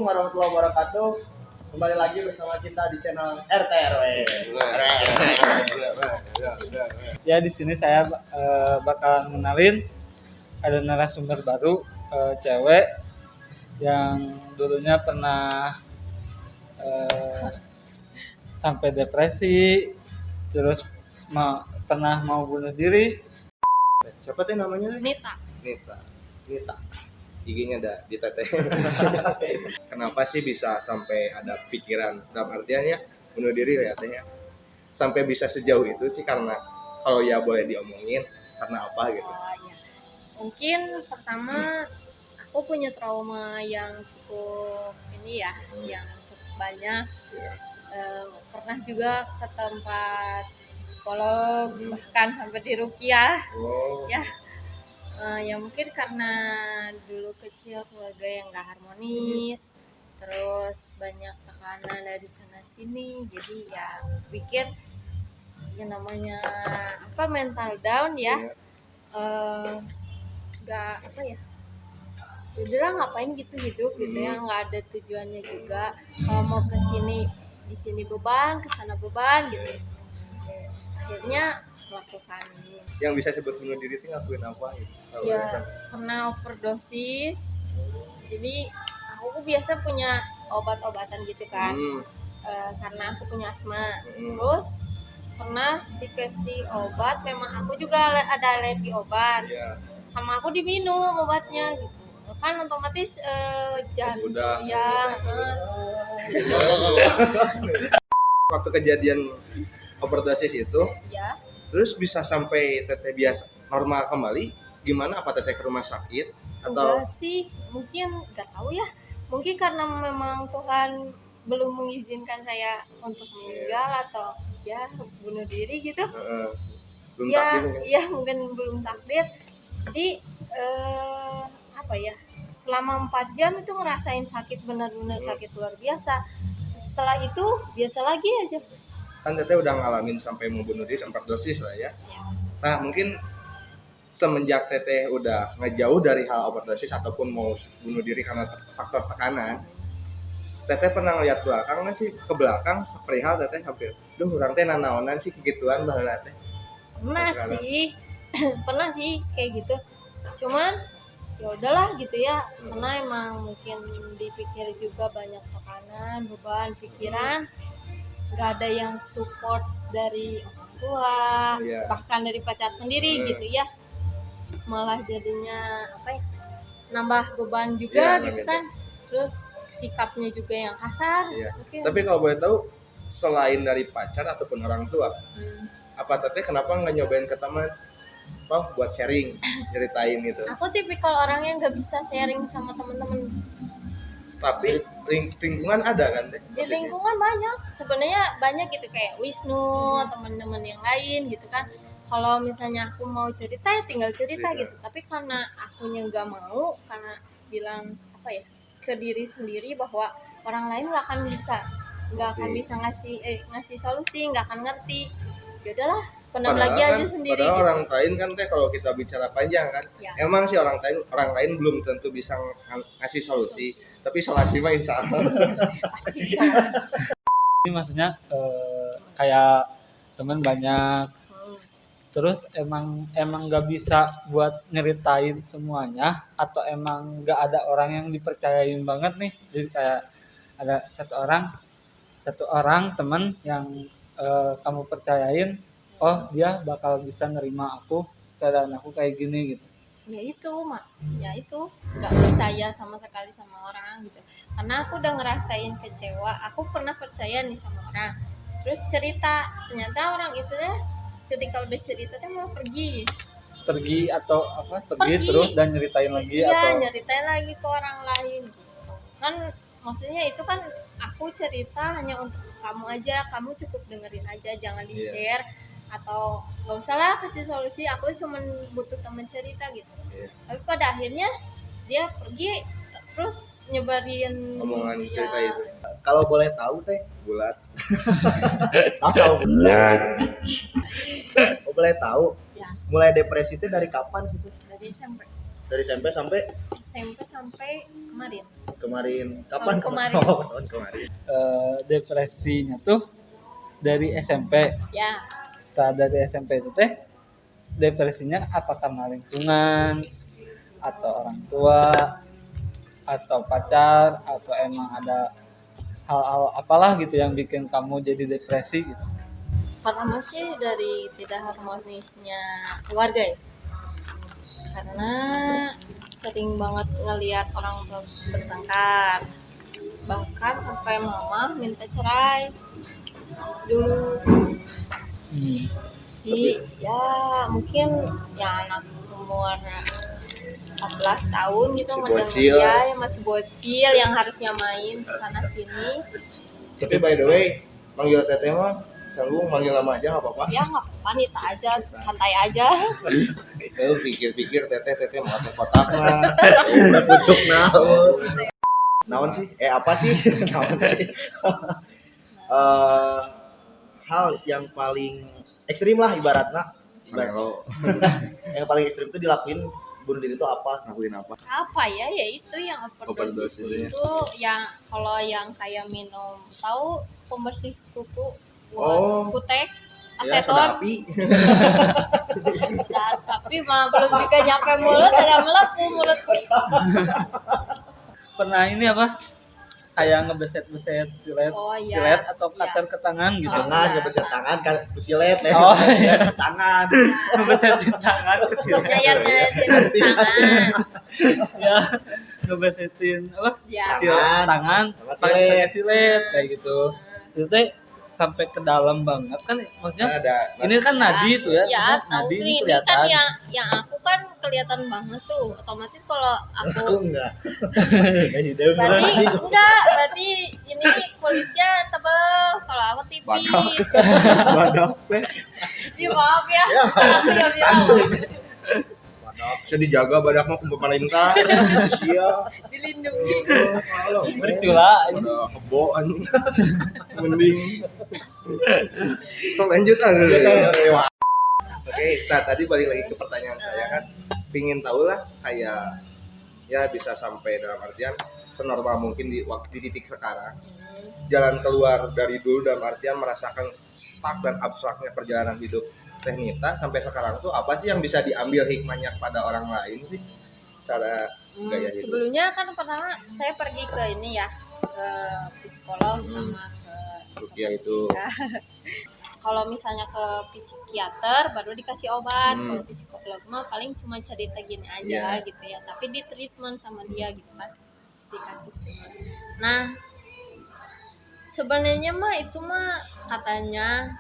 warahmatullahi wabarakatuh. Kembali lagi bersama kita di channel RTRW. Ya, di sini saya bakal kenalin ada narasumber baru, cewek yang dulunya pernah sampai depresi, terus pernah mau bunuh diri. Siapa teh namanya? Nita. IG-nya ada di teteh. Kenapa sih bisa sampai ada pikiran dalam artian ya bunuh diri ya teh? Sampai bisa sejauh itu sih karena kalau ya boleh diomongin karena apa gitu. Ya. Mungkin pertama aku punya trauma yang cukup yang cukup banyak. Pernah juga ke tempat psikolog, bahkan sampai di ruqyah. Ya. Ya mungkin karena dulu kecil keluarga yang gak harmonis, terus banyak tekanan dari sana sini, jadi ya bikin ya namanya mental down ya. Udahlah ngapain gitu hidup gitu ya, nggak ada tujuannya juga. Kalau mau ke sini di sini beban, ke sana beban gitu. Akhirnya melakukan Yang bisa sebut bunuh diri itu ngakuin apa gitu? Ya pernah overdosis. Jadi aku biasa punya obat-obatan gitu kan, karena aku punya asma. Terus pernah dikasih obat, memang aku juga ada alergi obat. Sama aku diminum obatnya gitu kan, otomatis jantung ya. Waktu kejadian overdosis itu Ya. terus bisa sampai teteh biasa normal kembali gimana? Apa teteh ke rumah sakit atau Enggak sih, mungkin nggak tahu ya, mungkin karena memang Tuhan belum mengizinkan saya untuk meninggal atau ya bunuh diri gitu. belum Ya, takdir kan? ya mungkin belum takdir. Jadi selama 4 jam itu ngerasain sakit, benar-benar sakit luar biasa. Setelah itu biasa lagi aja. Kan teteh udah ngalamin sampai mau bunuh diri 4 dosis lah ya. Nah mungkin semenjak teteh udah ngejauh dari hal overdosis ataupun mau bunuh diri karena faktor tekanan, teteh pernah ngeliat belakang nggak sih, ke belakang perihal teteh hampir orang teh nanaonan sih kegituan baheula teh? Pernah sih kayak gitu, cuman ya udahlah gitu ya, karena emang mungkin dipikir juga banyak tekanan, beban pikiran, nggak ada yang support dari orang tua, bahkan dari pacar sendiri gitu ya, malah jadinya nambah beban juga gitu kan. Terus sikapnya juga yang kasar. Tapi kalau boleh tahu, selain dari pacar ataupun orang tua, apa teteh kenapa nggak nyobain ke teman buat sharing, ceritain gitu? Aku tipikal orang yang nggak bisa sharing sama teman-teman. Tapi lingkungan ada kan teh? Di lingkungan sebenarnya banyak gitu, kayak Wisnu, teman-teman yang lain gitu kan. Kalau misalnya aku mau cerita ya tinggal cerita gitu. Tapi karena akunya nggak mau, karena bilang ke diri sendiri bahwa orang lain nggak akan bisa ngasih solusi, nggak akan ngerti. Ya udahlah, pendam lagi aja sendiri. Padahal gitu. orang lain kan teh kalau kita bicara panjang kan, emang sih orang lain belum tentu bisa ngasih solusi. Tapi solusi mah insya Allah. Pasti bisa. Ini maksudnya kayak teman banyak, terus emang nggak bisa buat nyeritain semuanya, atau emang nggak ada orang yang dipercayain banget nih. Jadi kayak ada satu orang teman yang kamu percayain, oh dia bakal bisa nerima aku, keadaan aku kayak gini gitu. Ya itu nggak percaya sama sekali sama orang gitu, karena aku udah ngerasain kecewa. Aku pernah percaya nih sama orang, terus cerita, ternyata orang itu ketika udah cerita malah pergi Atau pergi terus dan nyeritain lagi. Nyeritain lagi ke orang lain kan. Maksudnya itu kan aku cerita hanya untuk kamu aja, kamu cukup dengerin aja, jangan di share atau nggak usah lah kasih solusi. Aku cuma butuh teman cerita gitu. Tapi pada akhirnya dia pergi terus nyebarin omongan cerita itu. Kalau boleh tahu teh, Bulat. boleh tahu ya, mulai depresi itu dari kapan sih tuh? dari SMP. Dari SMP sampai SMP sampai kemarin. kemarin. Kapan? Tahun kemarin. Oh, tahun kemarin. Depresinya tuh dari SMP. Ya, Dari SMP itu teh depresinya apa karena lingkungan atau orang tua atau pacar atau emang ada hal-hal apalah gitu yang bikin kamu jadi depresi gitu. pertama sih dari tidak harmonisnya keluarga ya. Karena sering banget ngelihat orang bertengkar. Bahkan sampai mama minta cerai dulu. Jadi ya mungkin ya anak umur 14 tahun gitu Masih mendengar bocil. ya yang masih bocil yang harusnya main ke sana sini. Tapi by the way, manggil teteh mah sanggup manggil nama aja nggak apa-apa. Ya nggak apa-apa nih aja, santai aja. Itu pikir-pikir teteh mau apa kotaknya. Udah pucuk naon. Naon sih? Apa sih? Naon sih? Hal yang paling ekstrim lah ibaratnya. Kalau Yang paling ekstrim itu dilakuin bunuh diri itu apa? ngakuin apa? Apa ya? Ya itu yang Overdose overdosis itu ya. itu yang kalau yang kayak minum tahu pembersih kuku Oh. buat kutek Ya, soda aseton api. dan tapi mah belum juga nyampe mulut ada melepuh mulut. Pernah ini apa? Kayak ngebeset-beset silet, Oh, iya. silet atau Iya. cutter ke tangan gitu. Tangan, ngebeset tangan, besilet, Oh, iya. tangan. Ngebesetin tangan ke silet. Nyayat-nyayatin tangan. Ya, ngebesetin apa? Ya. Tangan. Tangan Sama pakai silet. silet kayak gitu. Itu teh sampai ke dalam banget kan maksudnya. Kan ada Ini kan nadi tuh ya. Ya, maksudnya tahu nadi ini ini kelihatan. kan yang aku kan kelihatan banget tuh. Otomatis kalau Aku aku enggak. berarti ini kulitnya tebel, kalau aku tipis. Badak. Ya, maaf ya. Ya. Aku ya bilang badak. Saya dijaga badak mah ku pemerintah. Sia. dilindungi. Bercula. Ada kebo anjing. Mending. Kok lanjut aja. Oke, nah tadi balik lagi ke pertanyaan saya kan, pingin tahu lah kayak ya bisa sampai dalam artian senormal mungkin di waktu di titik sekarang, jalan keluar dari dulu dalam artian merasakan stuck dan abstraknya perjalanan hidup Teh Nita sampai sekarang tuh apa sih yang bisa diambil hikmahnya pada orang lain sih cara gaya hidup? Sebelumnya kan pertama saya pergi ke ini ya, ke psikolog sama ke Rukia itu kalau misalnya ke psikiater baru dikasih obat. Hmm. Kalau psikolog mah paling cuma cerita gini aja Iya. gitu ya, tapi di treatment sama dia gitu kan, dikasih stimulus. Nah sebenarnya mah itu mah katanya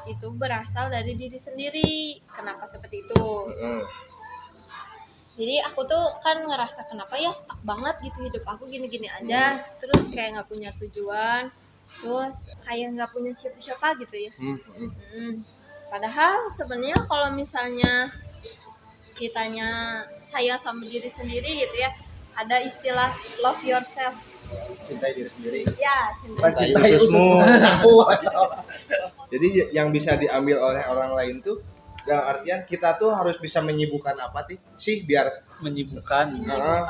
itu berasal dari diri sendiri. Kenapa seperti itu? Heeh. Jadi aku tuh kan ngerasa kenapa ya stuck banget gitu hidup aku gini-gini aja, terus kayak nggak punya tujuan, terus kayak nggak punya siapa-siapa gitu ya. Padahal sebenarnya kalau misalnya kitanya saya sama diri sendiri gitu ya, ada istilah love yourself. Cintai diri sendiri. Ya, Bukan cinta. cintai Khususmu. ususmu. Jadi yang bisa diambil oleh orang lain tuh dalam artian kita tuh harus bisa menyibukkan apa sih biar Menyibukkan.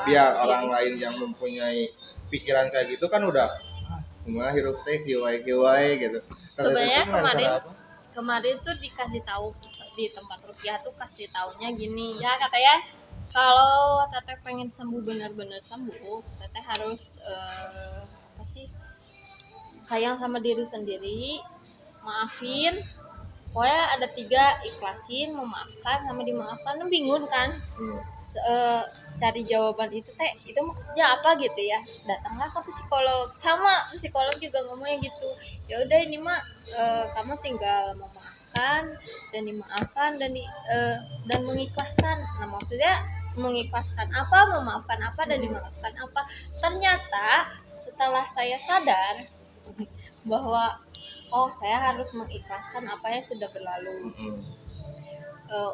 biar Iya, orang iya. lain yang mempunyai pikiran kayak gitu kan udah gimana hirup teh kiwai gitu. Sebenarnya Kata itu cara apa? kemarin tuh dikasih tahu di tempat rupiah tuh kasih taunya gini ya, katanya kalau teteh pengen sembuh benar-benar sembuh, teteh harus apa sih, sayang sama diri sendiri, maafin, pokoknya ada 3, ikhlasin, memaafkan, sama dimaafkan. Bingung kan cari jawaban itu teh, itu maksudnya apa gitu ya. Datanglah ke psikolog, sama psikolog juga ngomongnya gitu, ya udah ini mah kamu tinggal memaafkan dan dimaafkan dan mengikhlaskan. Nah maksudnya mengikhlaskan apa, memaafkan apa, dan dimaafkan apa. Ternyata setelah saya sadar bahwa oh saya harus mengikhlaskan apa yang sudah berlalu,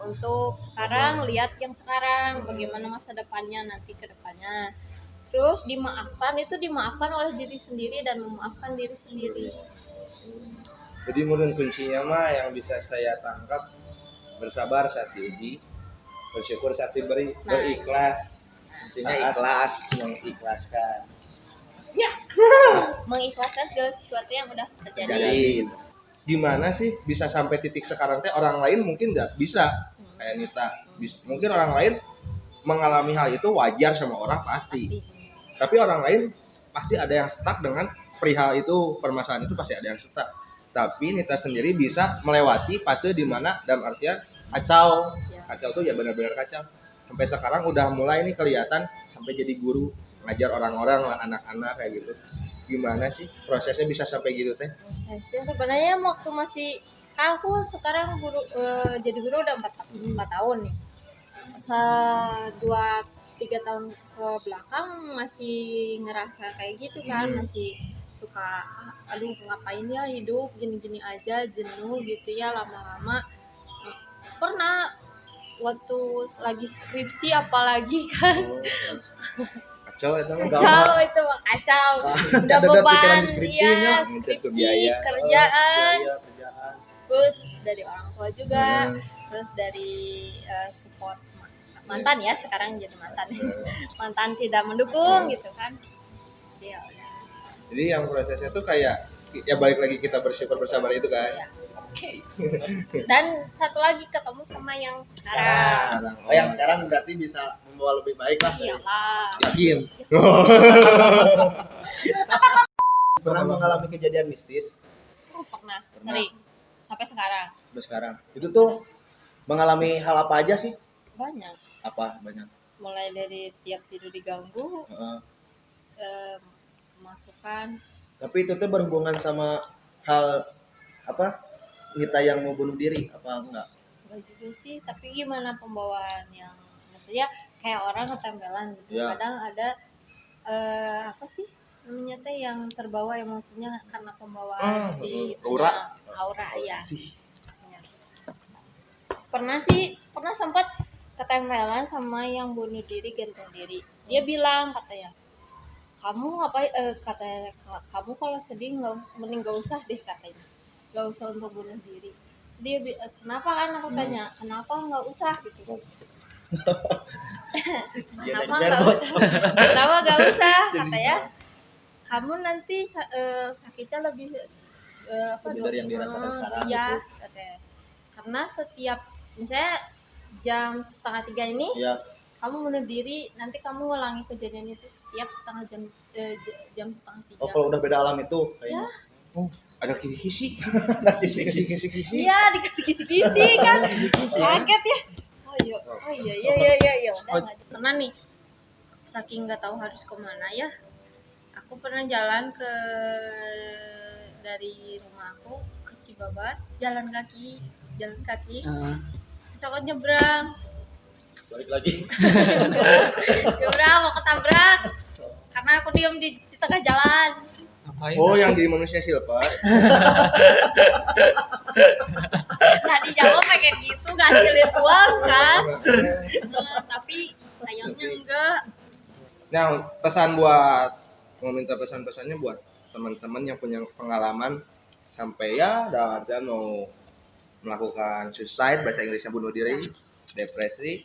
untuk sekarang lihat yang sekarang, bagaimana masa depannya nanti ke depannya. Terus dimaafkan itu dimaafkan oleh diri sendiri dan memaafkan diri sendiri. Jadi mungkin kuncinya mah yang bisa saya tangkap bersabar saat diuji, bersyukur saat diberi, Nah. berikhlas Intinya saat ikhlas. mengikhlaskan. mengikhlaskan segala sesuatu yang udah terjadi. Jadi Gimana sih bisa sampai titik sekarang teh orang lain mungkin nggak bisa kayak Nita. Mungkin orang lain mengalami hal itu wajar sama orang pasti. Pasti. Tapi orang lain pasti ada yang stuck dengan perihal itu, permasalahan itu pasti ada yang stuck. Tapi Nita sendiri bisa melewati fase di mana dalam artian kacau. Ya. Kacau tuh ya benar-benar kacau. Sampai sekarang udah mulai nih kelihatan sampai jadi guru, ngajar orang-orang, anak-anak kayak gitu. Gimana sih prosesnya bisa sampai gitu teh? Prosesnya sebenarnya waktu masih aku sekarang jadi guru udah 4 tahun nih. 2-3 tahun ke belakang masih ngerasa kayak gitu kan, masih suka aduh ngapain ya hidup gini-gini aja, jenuh gitu ya lama-lama. Pernah waktu lagi skripsi apalagi kan, Kacau itu mah. kacau itu mah kacau, udah Ada pikiran beban skripsinya, ya mencari skripsi biaya. kerjaan, kerjaan. terus dari orang tua juga, Hmm. terus dari support mantan ya, sekarang jadi mantan tidak mendukung gitu kan, dia udah Jadi yang prosesnya tuh kayak ya balik lagi kita bersabar itu kan. ya. Oke. Dan satu lagi ketemu sama yang sekarang. Oh, yang sekarang berarti bisa membawa lebih baik lah. Iyalah. Yakin. Pernah mengalami kejadian mistis Pernah, sering. Sampai sekarang sampai sekarang. Itu tuh mengalami hal apa aja sih? banyak. Apa banyak? Mulai dari tiap tidur diganggu, Heeh. masukan. Tapi itu tuh berhubungan sama hal apa? Nita yang mau bunuh diri apa enggak? Enggak juga sih, tapi gimana pembawaan yang maksudnya kayak orang ketempelan gitu. Ya. Kadang ada apa sih namanya teh yang terbawa emosinya karena pembawaan si aura. aura ya. Sih. Ya. Pernah sempat ketempelan sama yang bunuh diri gantung diri. Dia bilang katanya, kamu kamu kalau sedih mending gak usah deh katanya, gak usah untuk bunuh diri. Terus dia kenapa kan aku tanya, kenapa nggak usah gitu. Kenapa nggak usah katanya, kamu nanti sakitnya lebih Lebih dari yang dirasakan sekarang ya gitu. katanya. Karena setiap misalnya jam 2:30 ini Ya, kamu bunuh diri, nanti kamu ngulangi kejadian itu setiap jam 2:30. oh kalau udah beda alam itu kayaknya. Oh, ada kisi-kisi. Kisi-kisi. Iya, dikasih kisi-kisi kan. Kaget ya. Oh iya. Udah nggak pernah nih. Saking nggak tahu harus kemana ya. Aku pernah jalan dari rumah aku ke Cibabat, jalan kaki. Terus aku nyebrang. Balik lagi. Nyebrang mau ketabrak. Karena aku diem di tengah jalan. Ngapain? Oh, yang jadi manusia silver. Nah di Jawa pengen gitu ngasilin uang kan. Tapi sayangnya enggak. Nah, pesan buat mau minta pesan-pesannya buat teman-teman yang punya pengalaman sampai ya dalam artian mau melakukan suicide, bahasa Inggrisnya bunuh diri, depresi,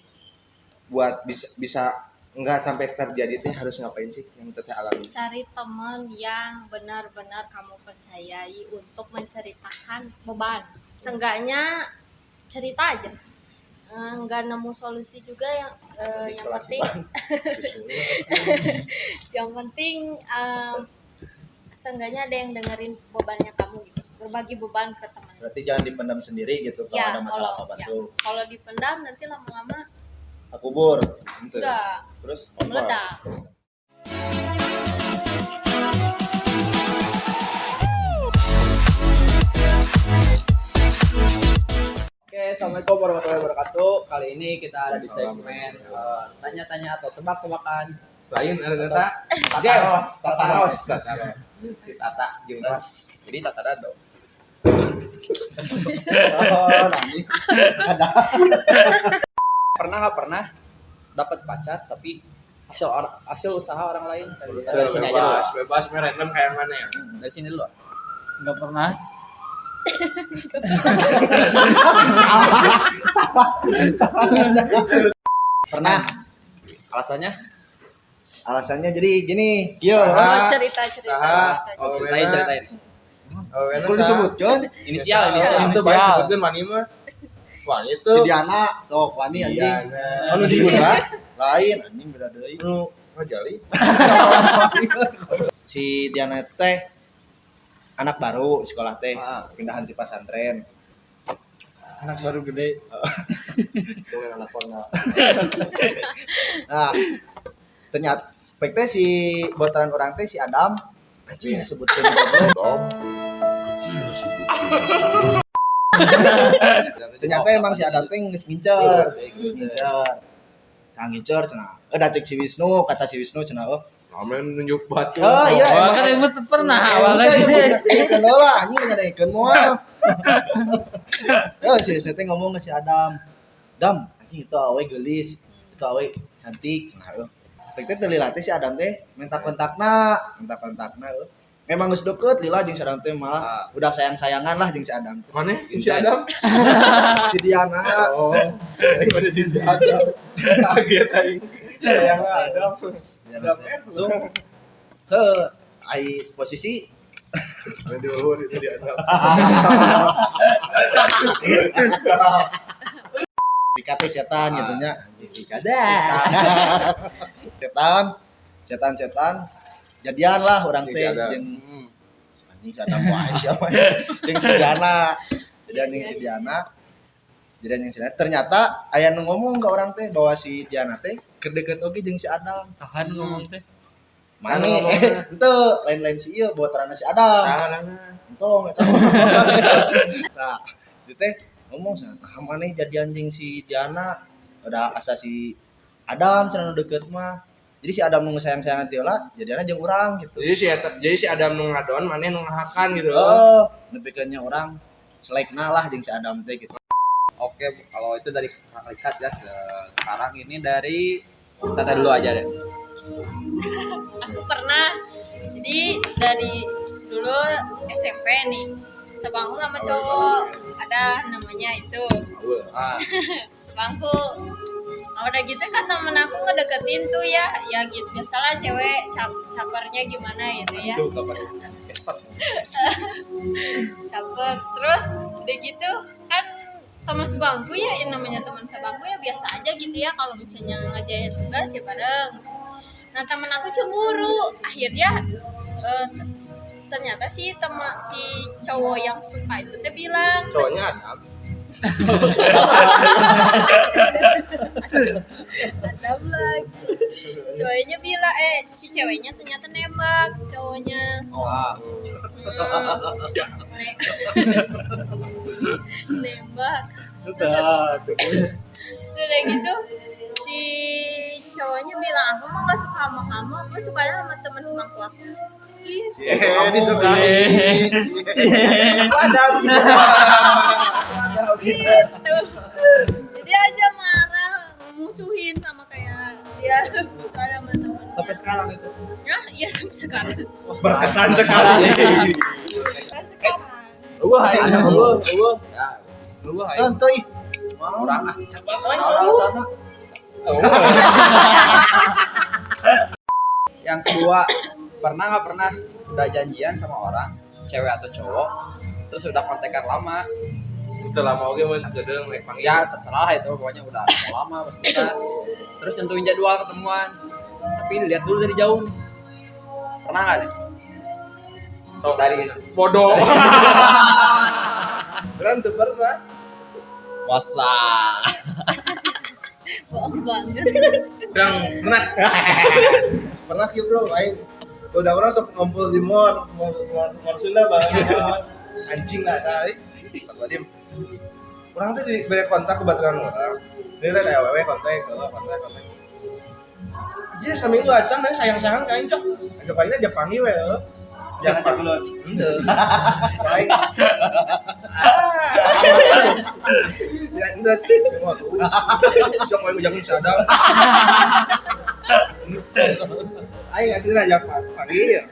buat bisa nggak sampai terjadi teh harus ngapain sih yang teteh alami? Cari teman yang benar-benar kamu percayai untuk menceritakan beban. Seenggaknya cerita aja. Nggak nemu solusi juga yang penting seenggaknya ada yang dengerin bebannya kamu gitu. Berbagi beban ke teman. Berarti jangan dipendam sendiri gitu kalau Ya, ada masalah kalau- apa-apa ya. tuh. Kalau dipendam nanti lama-lama Kubur. enggak Terus meledak. Oke, assalamualaikum warahmatullahi wabarakatuh. Kali ini kita ada di segmen tanya-tanya atau tebak-tebakan. Lain ada Tata. Tataros. Si Tata jeung Ros. Jadi Tata Dado. oh, nanti Pernah nggak pernah dapat pacar tapi hasil usaha orang lain? Dari sini aja dulu. Bebas random kayak mana ya? Dari sini dulu. Nggak pernah. Pernah. Alasannya? Alasannya jadi gini, kieu. Oh, cerita. Oh, Ceritain. Oh, karena Kudu disebutkeun. Inisial. Itu baik sebutkeun mani mah. Wah, itu. si Diana sok wani anjing. Anu di guna. Lain anjing beda deui. Nu ngajali. Si Diana teh anak baru sekolah teh, Ah. pindahan di pesantren. Anak baru gede. Dengan anak kona. Nah, ternyata baik teh si botaran orang teh si Adam anjing disebutkeun goblok. Ternyata emang si Adam teh geus ngincer. Nah, ngincer cenah. Da cek si Wisnu, kata si Wisnu cenah, oh. Amen nunjuk batu. Oh iya, Wah, emang kan emang pernah Iya, awalnya iya, gitu. iya, kenal lah, anjing ngadekeun moal. Ya, si Wisnu teh ngomong ke si Adam. Dam, anjing itu awe geulis, itu awe cantik cenah euy. Rek teh teu lila teh si Adam teh minta kontakna euy. Memang geus deukeut lila jeung si Adam teh malah udah sayang-sayangan lah jeung si Adam. Mana? Si Adam. Si Diana. Oh. Daripada di si Adam. Kaget aing. Yang Adam. Langsung ai posisi Aduh, itu di Adam. dikate setan gitu nya. Setan. Jadian lah orang teh jeung anjing sadam wae siapa. Jeung si Diana. Jadian jeung si Diana. Ternyata aya nu ngomong ke orang teh bahwa si Diana teh keur deukeut oge jeung si Adam. Sahan ngomong teh. Mane henteu lain-lain si ieu botaranna si Adam. Sahanana. Entong eta. Nah, itu teh ngomong cenah, maneh jadian jeung si Diana ada asa si Adam cenah nu deukeut mah. Jadi si Adam nu sayang-sayangan ti heula, jadiana jeung urang gitu. Jadi si Adam nu ngadon, maneh nu ngahakan gitu. Oh, nepikeunnya orang selekna lah jeung si Adam teh gitu. Oke, kalau itu dari Kang Likat ya. Sekarang ini dari Tata dulu aja deh. Aku pernah, jadi dari dulu SMP nih, sebangku sama cowok, ada namanya itu Ah, sebangku. Nah, udah gitu kan temen aku ngedeketin tuh ya gitu biasalah cewek capernya gimana gitu ya. itu kabar. Caper terus udah gitu kan teman sebangku ya, yang namanya teman sebangku ya biasa aja gitu ya, kalau misalnya ngajarin tugas ya bareng. Nah temen aku cemburu, akhirnya ternyata si cowok yang suka itu teh bilang, Cowoknya Adam. Adam lagi. Cowoknya bilang si ceweknya ternyata nembak cowoknya. Oh, Nembak. Sudah gitu si cowoknya bilang, aku mah gak suka sama kamu, aku sukanya sama teman sebangku aku. kamu disukai. Jadi aja marah, musuhin sama kayak dia musuh sama teman. Sampai sekarang itu. Ya, iya sampai sekarang. Berkesan sekali. Sampai sekarang. Wah, ini lu. Ya, Lu hai. Teu ih. orang ah. Alasanna. Yang kedua, pernah udah janjian sama orang, cewek atau cowok, terus udah kontekan lama. Itu lama oge mah sagedeung rek panggil. Ya terserah itu, pokoknya udah lama pas kita. Terus tentuin jadwal ketemuan. Tapi lihat dulu dari jauh nih. Pernah nggak nih? Oh, dari bodoh. Beran tuh pernah. Masa. Bohong banget. Yang pernah. Pernah ya bro, aing udah orang sok ngumpul di mall Sunda bareng anjing lah tadi. Sabadim. Orang tuh di beda kontak ke baturan orang. Dia ada awewe kontak. Jadi sambil itu acan deh sayang-sayangan kain cok. Ajak aja aja panggil we. Jangan cek lu. Henteu. Baik. Ya henteu. Cuma terus. Sok we jangan sadar. Aing ngasih ajak panggil.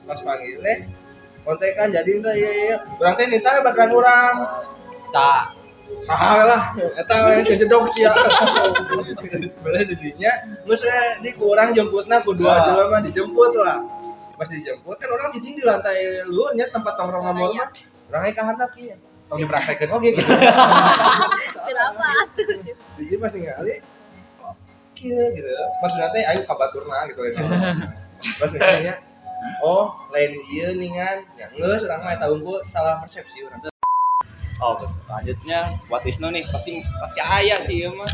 Pas panggil kontekan jadi ente iya. Urang teh nita we baturan urang. Sa salah eta yang sejedok sih ya. Bener jadinya geus di kurang jemputna ku dua jelema dijemput lah. Pas dijemput kan orang cicing di lantai luarnya tempat nongkrong nomor mah. Urang ka handap ieu. Tong dipraktekeun oge gitu. Kenapa atuh? Jadi masih ngali kieu gitu. Maksudna teh ayo ka baturna gitu kan. Pas nanya oh lain ieu ningan ya geus urang mah eta unggul salah persepsi urang. Oh, terus selanjutnya buat Wisnu nih pasti aya sih ya mah.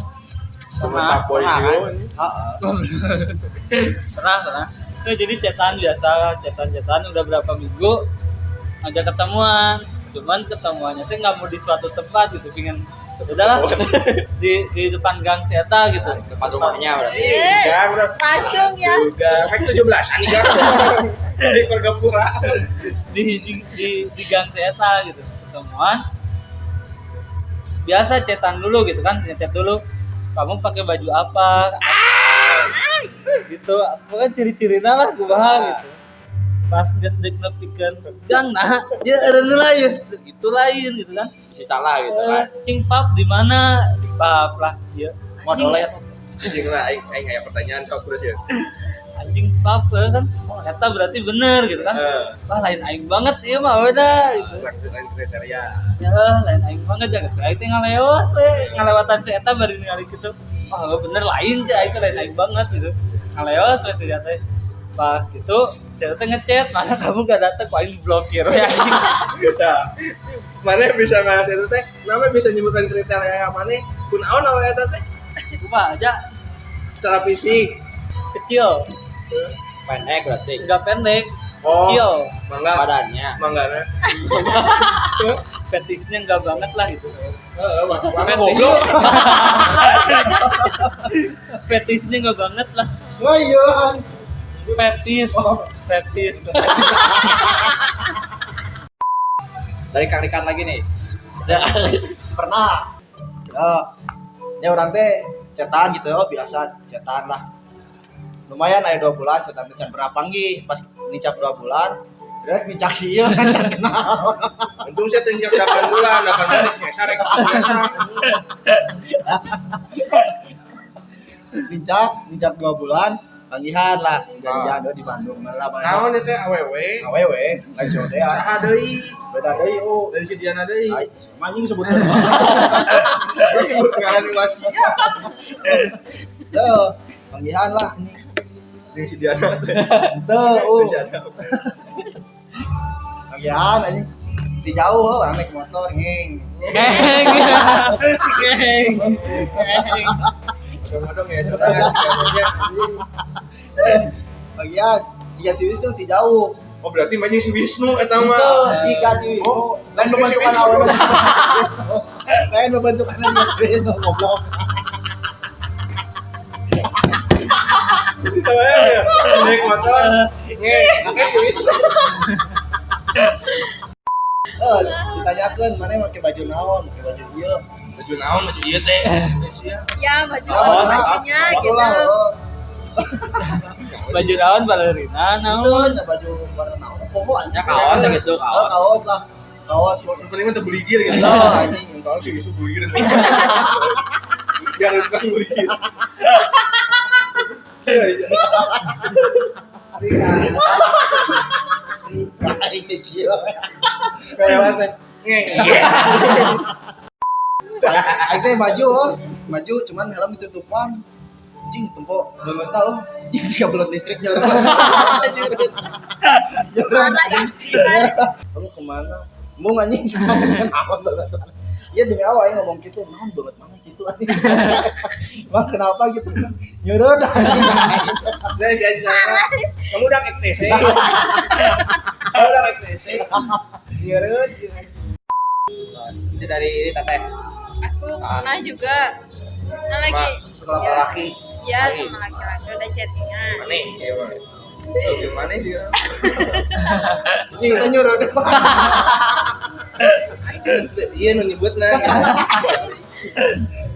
Pernah, Pernah kan? pernah. Itu jadi chatan biasa, chatan udah berapa minggu ngajak ketemuan. Cuman ketemuannya tuh nggak mau di suatu tempat gitu, pingin udahlah di depan gang si Eta gitu. Tempat rumahnya berarti. Gang udah Langsung ya. juga kayak 17-an nih kan. Di Pergapura. di gang si Eta gitu ketemuan. Biasa chatan dulu gitu kan, ngechat dulu. Kamu pakai baju apa? Gitu, apa kan ciri-cirina lah kumaha gitu. Pas geus deuk nepikeun gang nah, dia eureun lain, itu lain gitu kan. Masih salah gitu kan. Cing pap di mana? Di pap lah, ieu. Modolet. Anjing lah aing aya pertanyaan kau terus ya. Anjing pap kan. Oh, eta berarti bener gitu kan. Wah, lain aing banget ieu mah udah gitu. Lain kriteria. Ya lain aing banget ya geus aing teh ngalewas we, ngalewatan si eta bari ningali kitu. Wah, bener lain cai aing teh lain aing banget gitu. Ngalewas we teh teh. Pas gitu, saya teh ngechat, mana kamu gak datang, kok aing blokir ya anjing. Nah, mana bisa ngasih itu teh? Namanya bisa nyebutkan kriteria yang mana? Kunaon awalnya eta teh? Kumaha aja Secara fisik. kecil, Pendek berarti. enggak pendek, Oh, kecil. mangga. Badannya. Manggana. Fetisnya enggak banget lah gitu. Mangga goblok. Fetisnya enggak banget lah. Wah iya. Fetis. Dari Kang Rikan lagi nih. Pernah. Ya orang teh cetan gitu ya, biasa cetan lah. Lumayan aya 2 bulan cetan can berapa panggih pas nicap 2 bulan. Udah nicak sih ya kan can kenal. Untung saya tinjak 8 bulan, 8 bulan sesar rek biasa. Nicap 2 bulan, panggihan lah. Janjian di Bandung mana Naon ieu teh awewe? Awewe, lain jode ya. Saha deui? Beda deui oh. Dari si Diana deui. Ai, anjing sebutkeun. Sebut ngaran wasinya. Tuh, panggihan lah anjing. Dari si Diana. Tuh, Si Diana. panggihan anjing. Di jauh orang naik motor ngeng. Geng. Sama dong ya, saudara. Panggihan, jika si Wisnu di jauh. Oh berarti banyak si Wisnu eta Itu mah. jika si Wisnu. Oh, Lain si membentukan Wisnu. awal. Lain membentukan awal si Wisnu goblok. Namanya ya, naik motor. Nge si Wisnu. Ditanyakan mana pakai baju naon, pakai baju ieu. Baju naon, baju ieu teh. Sia. Ya baju Oh, bajunya Aku gitu. lah, oh. Baju naon balerina Itu naon. ada baju warna naon, poho aja. Ya kaos ya gitu, Oh, kaos. kaos lah. Kaos. Yang penting mah teu beligir gitu. Lah, anjing. Kalau si Wisnu beligir. Jangan lupa beligir. Kain dikil. Kayak mana? Ngeng. Aing teh maju oh. Maju cuman helm ditutupan. Anjing tempo banget loh. Ih, jika belum listriknya. Parah ya. Kamu kemana? Mau anjing naon banget. Iya demi awal yang ngomong gitu, naon banget mana gitu anjing. Bang kenapa gitu? Nyurut anjing. Dari si Aji kamu udah ETC. Kamu udah ETC. Nyurut. Itu dari ini Teteh. Aku pernah juga. Nah lagi. Setelah Ya. laki. Ya sama laki-laki udah chattingan. Mana? Ya, Bang. Gimana dia? Kita nyurut. Iya nu nyebutna.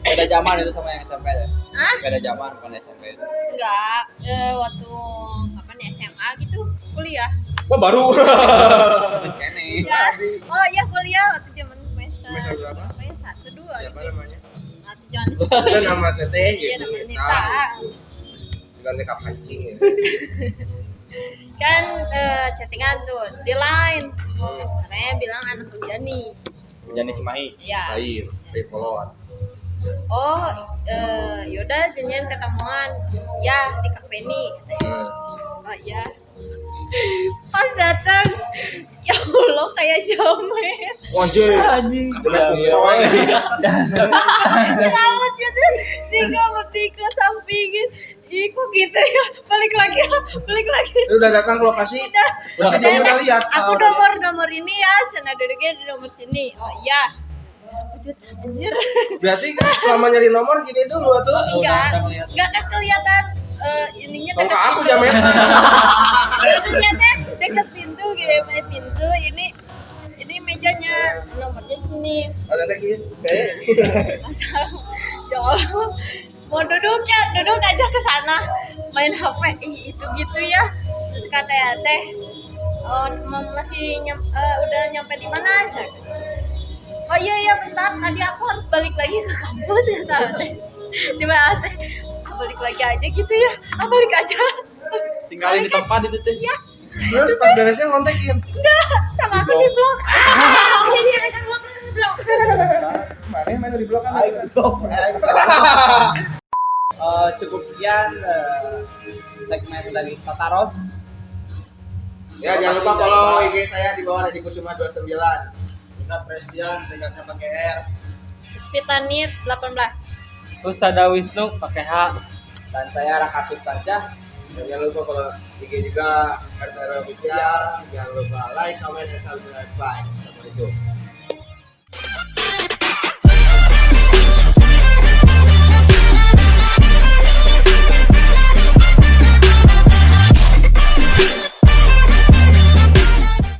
Beda zaman itu sama yang SMP ya. Hah? Beda zaman bukan SMP itu. Enggak, waktu kapan ya SMA gitu, kuliah. Wah baru. Kene. Ya. Oh iya kuliah waktu zaman semester. Semester berapa? Pokoknya 1, 2. siapa namanya? Nanti jangan disebut. Itu nama teteh Iya, gitu. namanya Nita. Bukan teh kapancing ya. Kan chattingan tuh di line. Katanya bilang anak Jani. Jani Cimahi. Iya. Lain, followan. Oh, yaudah janjian ketemuan ya di kafe nih katanya. Oh iya. Pas datang, ya Allah kayak jamet. Wajib. Anjing. Udah sih. Rambutnya tuh di sampingin. Ih kok gitu ya? Balik lagi. Lu udah datang ke lokasi? Udah. Udah ketemu, udah lihat. Aku nomor ini ya, cina duduknya di nomor sini. Oh iya. Anjir. Berarti kan selama nyari nomor gini dulu tuh. Enggak kan kelihatan ininya Tongka dekat aku pintu. jamet. Ternyata dekat pintu gitu ya, punya pintu ini mejanya nomornya di sini. Ada lagi. Kayak Asal ya Allah. Mau duduk aja ke sana main HP. Ih, itu gitu ya. Terus kata ya teh, oh masih udah nyampe di mana? Oh iya bentar, tadi aku harus balik lagi ke kampus ya teh. Di mana teh? Balik lagi aja gitu ya. Balik aja. Tinggalin di tempat itu teh. Iya, terus pas beresnya ngontekin. sama aku di blok. Jadi mereka blok. Kemarin main di blok kan. Ayo blok. Cukup sekian segmen dari Totaros. Ya jangan lupa follow IG saya di bawah Deddy Kusuma 29. Tingkat Prestian, tingkatnya pakai R. Spitanit 18. Usada Wisnu pakai H. Dan saya Raka Sustansyah. Dan jangan lupa follow IG juga RTR Official. Jangan lupa like, comment, dan subscribe. Assalamualaikum.